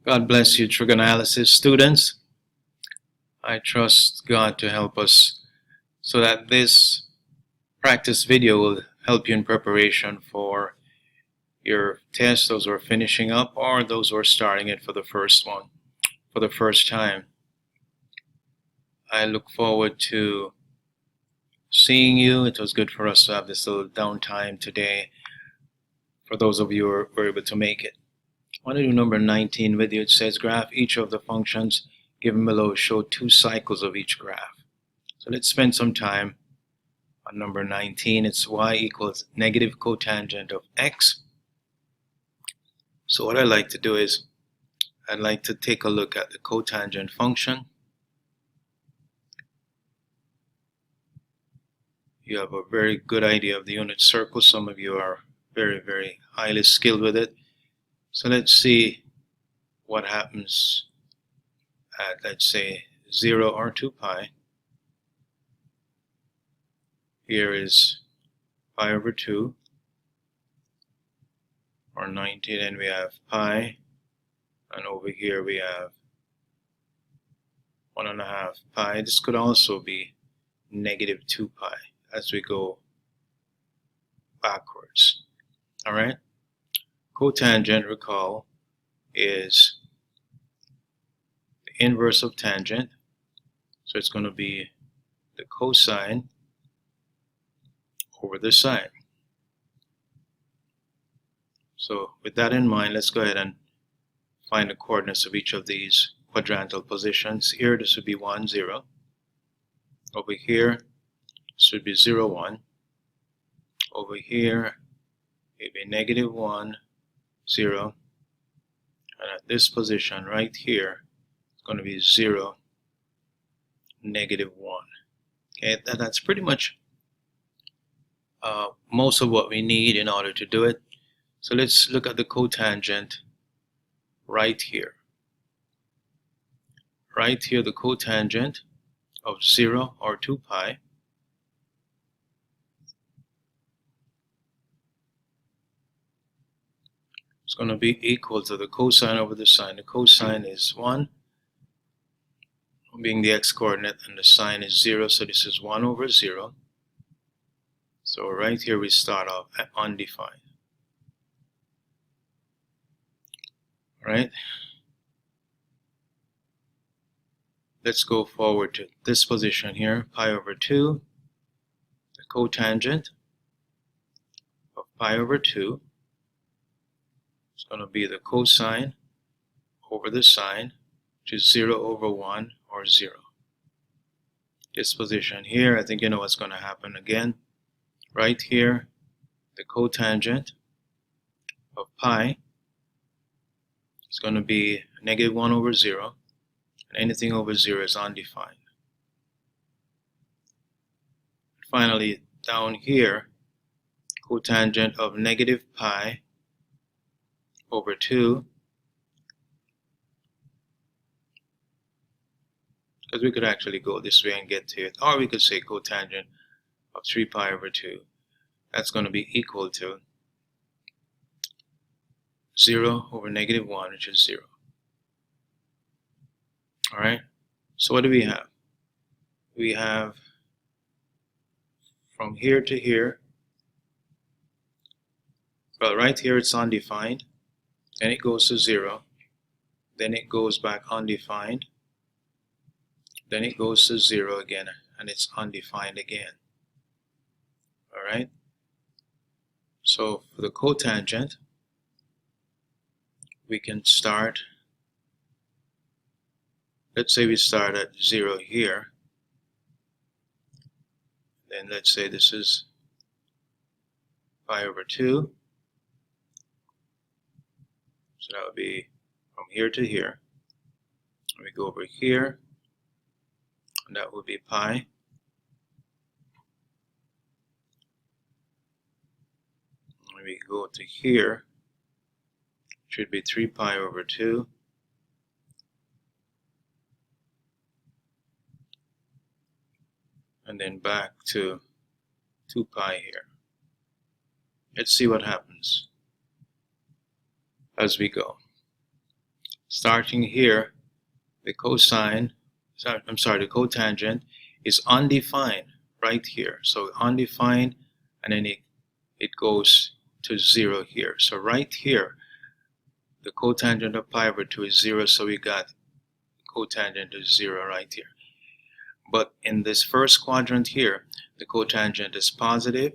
God bless you, trigonoanalysis students. I trust God to help us so that this practice video will help you in preparation for your test, those who are finishing up or those who are starting it for the first time. I look forward to seeing you. It was good for us to have this little downtime today for those of you who were able to make it. I want to do number 19 with you. It says graph each of the functions given below. Show 2 cycles of each graph. So let's spend some time on number 19. It's y equals negative cotangent of x. So what I like to do is I'd like to take a look at the cotangent function. You have a very good idea of the unit circle. Some of you are very highly skilled with it. So let's see what happens at, let's say, 0 or 2 pi. Here is pi over 2 or 90, and we have pi, and over here we have 1.5 pi. This could also be negative 2 pi as we go backwards. Alright? Cotangent, recall, is the inverse of tangent. So it's going to be the cosine over the sine. So with that in mind, let's go ahead and find the coordinates of each of these quadrantal positions. Here this would be 1, 0. Over here this would be 0, 1. Over here it would be negative 1, 0. And at this position right here it's going to be 0, negative 1. Okay, that's pretty much most of what we need in order to do it. So let's look at the cotangent right here. Right here, the cotangent of 0 or 2 pi is going to be equal to the cosine over the sine. The cosine is 1, being the x-coordinate, and the sine is 0, so this is 1 over 0. So right here we start off at undefined. Right? Let's go forward to this position here, pi over 2. The cotangent of pi over 2 is going to be the cosine over the sine, which is 0 over 1 or 0. This position here, I think you know what's going to happen again. Right here, the cotangent of pi is going to be negative 1 over 0, and anything over 0 is undefined. Finally, down here, cotangent of negative pi over 2, because we could actually go this way and get to it, or we could say cotangent of 3 pi over 2. That's going to be equal to 0 over negative 1, which is 0. Alright, so what do we have? We have from here to here, well, right here it's undefined, then it goes to 0, then it goes back undefined, then it goes to 0 again, and it's undefined again. Alright, so for the cotangent, we can start, let's say we start at 0 here, then let's say this is pi over 2, so that would be from here to here, and we go over here, and that would be pi, and we go to here, should be 3 pi over 2, and then back to 2 pi here. Let's see what happens as we go. starting here, the cosine, the cotangent is undefined right here. So undefined, and then it goes to 0 here. So right here, the cotangent of pi over 2 is 0, so we got cotangent is 0 right here. But in this first quadrant here, the cotangent is positive,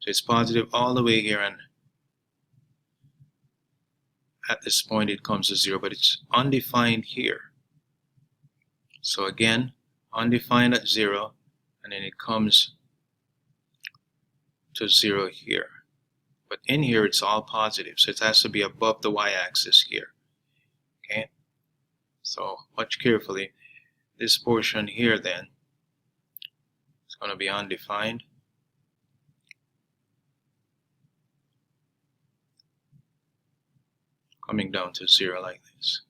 so it's positive all the way here, and at this point it comes to 0, but it's undefined here. So again, undefined at 0, and then it comes to 0 here. But in here it's all positive, so it has to be above the y-axis here. Okay, so watch carefully. This portion here then is going to be undefined. Coming down to 0 like this.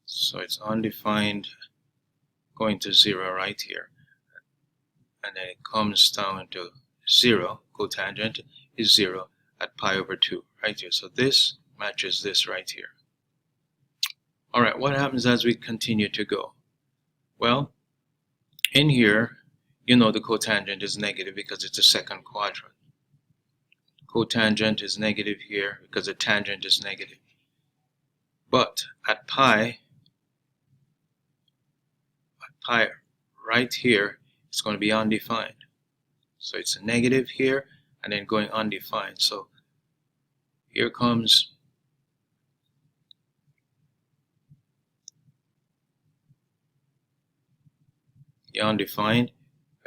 So it's undefined going to 0 right here. And then it comes down to 0, cotangent is 0 at pi over 2 right here. So this matches this right here. Alright, what happens as we continue to go? Well, in here, you know the cotangent is negative because it's a second quadrant. Cotangent is negative here because the tangent is negative. But at pi right here, it's going to be undefined. So it's a negative here and then going undefined. So here comes the undefined.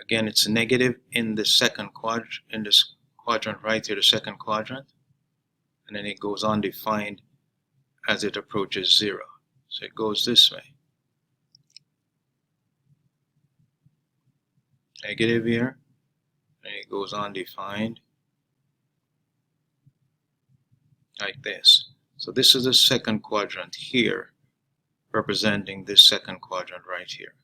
Again, it's a negative in the second quadrant, in this quadrant right here, the second quadrant, and then it goes undefined as it approaches 0. So it goes this way. Negative here, and it goes undefined like this. So this is the second quadrant here, representing this second quadrant right here.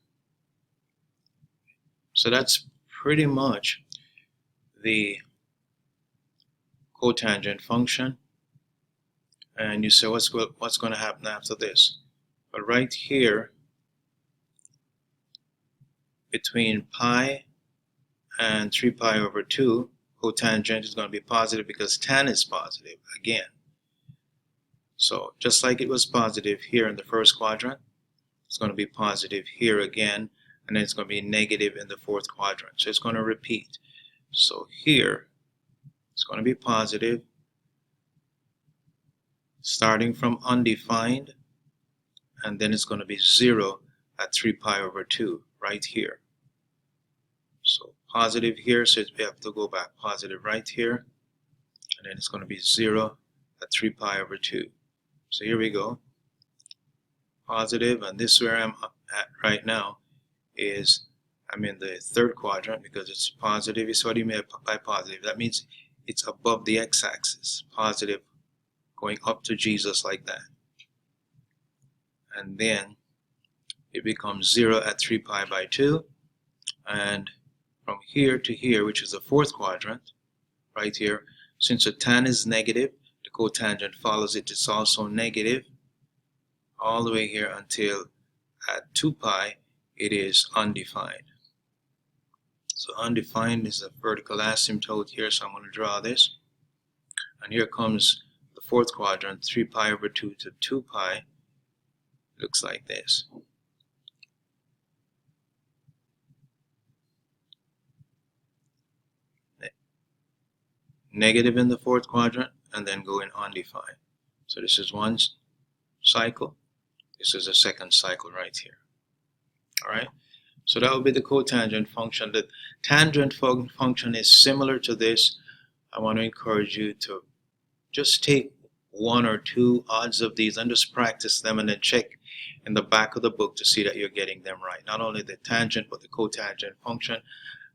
So that's pretty much the cotangent function. And you say, what's going to happen after this? But right here, between pi and 3 pi over 2, cotangent is going to be positive because tan is positive again. So just like it was positive here in the first quadrant, it's going to be positive here again, and then it's going to be negative in the fourth quadrant. So it's going to repeat. So here, it's going to be positive, starting from undefined, and then it's going to be 0 at 3 pi over 2 right here. So positive here, so we have to go back positive right here, and then it's going to be 0 at 3 pi over 2. So here we go. Positive, and this where I'm at right now is I'm in the third quadrant because it's positive. So what do you mean by positive? That means it's above the x-axis. Positive going up to Jesus like that. And then it becomes 0 at 3 pi by 2. And from here to here, which is the fourth quadrant, right here, since the tan is negative, the cotangent follows it. It's also negative all the way here until at 2 pi it is undefined. So undefined is a vertical asymptote here, so I'm going to draw this. And here comes the fourth quadrant, 3 pi over 2 to 2 pi. Looks like this. Negative in the fourth quadrant, and then going undefined. So this is one cycle. This is a second cycle right here. Alright, so that would be the cotangent function. The tangent function is similar to this. I want to encourage you to just take 1 or 2 odds of these and just practice them, and then check in the back of the book to see that you're getting them right. Not only the tangent, but the cotangent function.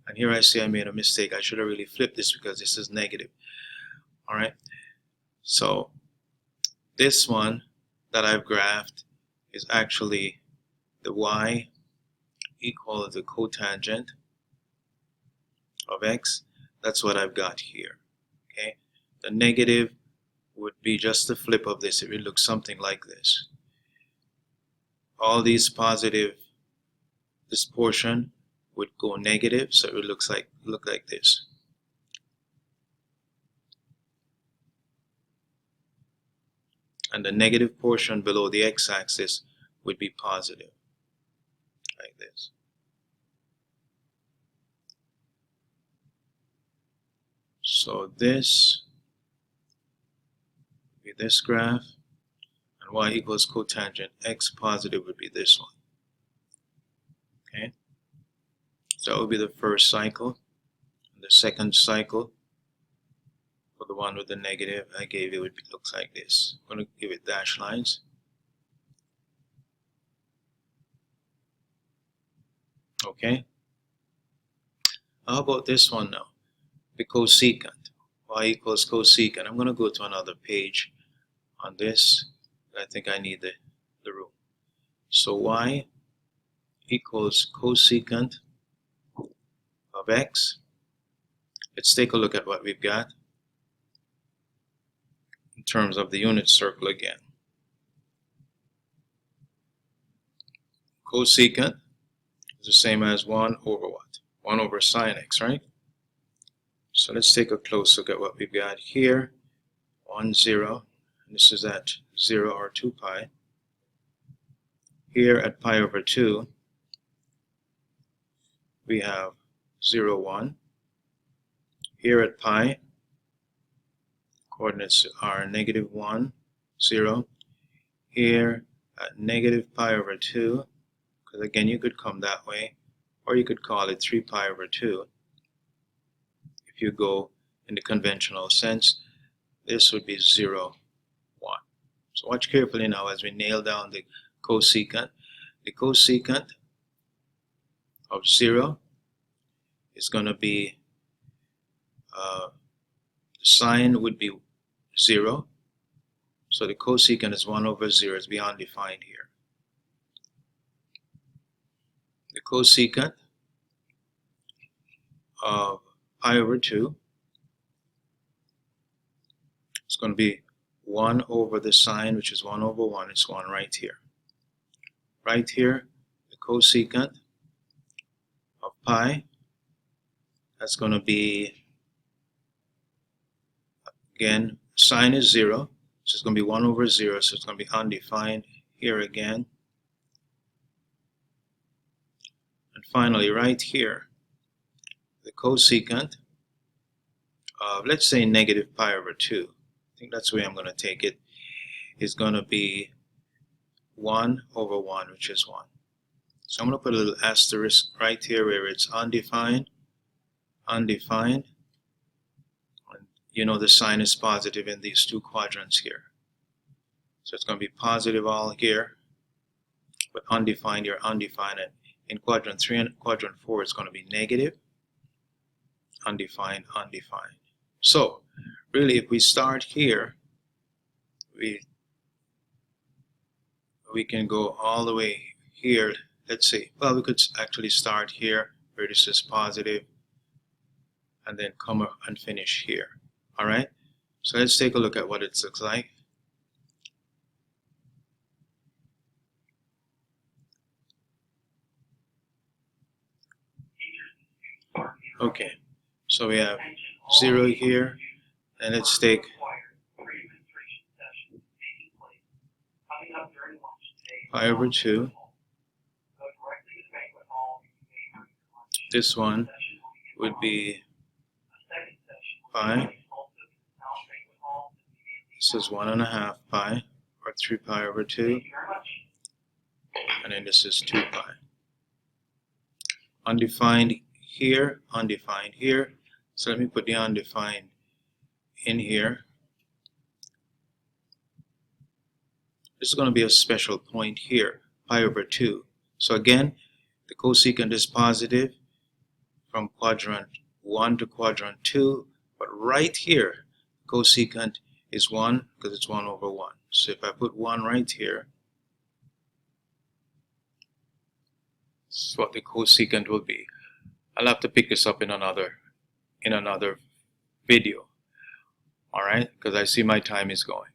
And here I see I made a mistake. I should have really flipped this because this is negative. Alright, so this one that I've graphed is actually the y equal to the cotangent of x. That's what I've got here. Okay, the negative would be just the flip of this. It would look something like this. All these positive, this portion would go negative, so it would look like this. And the negative portion below the x-axis would be positive, like this. So this would be this graph, and y equals cotangent x positive would be this one. Okay, so that would be the first cycle. And the second cycle, for the one with the negative I gave you, looks like this. I'm going to give it dashed lines. Okay. How about this one now? The cosecant. Y equals cosecant. I'm going to go to another page on this. I think I need the room. So y equals cosecant of x. Let's take a look at what we've got in terms of the unit circle again. Cosecant is the same as 1 over what? 1 over sine x, right? So let's take a close look at what we've got here. 1, 0. And this is at 0 or 2 pi. Here at pi over 2, we have 0, 1. Here at pi, coordinates are negative 1, 0. Here at negative pi over 2, because again you could come that way, or you could call it 3 pi over 2. If you go in the conventional sense, this would be 0, 1. So watch carefully now as we nail down the cosecant. The cosecant of 0 is going to be, sine would be 0. So the cosecant is 1 over 0. It's beyond defined here. The cosecant of pi over 2 is going to be 1 over the sine, which is 1 over 1. It's 1 right here. Right here, the cosecant of pi, that's going to be, again, sine is 0, so it's going to be 1 over 0, so it's going to be undefined here again. And finally, right here, the cosecant of, let's say, negative pi over 2, I think that's the way I'm going to take it, is going to be 1 over 1, which is 1. So I'm going to put a little asterisk right here where it's undefined, undefined. And you know the sign is positive in these two quadrants here. So it's going to be positive all here, but undefined here, undefined. And in quadrant 3 and quadrant 4, it's going to be negative, undefined, undefined. So really, if we start here, we can go all the way here. Let's see, well, we could actually start here where this is positive and then come up and finish here. All right, so let's take a look at what it looks like. Okay, so we have 0 here, and let's take pi over 2. This one would be pi. This is 1.5 pi, or 3 pi over 2. And then this is 2 pi. Undefined here, undefined here. So let me put the undefined in here. This is going to be a special point here, pi over 2. So again, the cosecant is positive from quadrant 1 to quadrant 2, but right here, cosecant is 1 because it's 1 over 1. So if I put 1 right here, this is what the cosecant will be. I'll have to pick this up in another video. All right, because I see my time is going.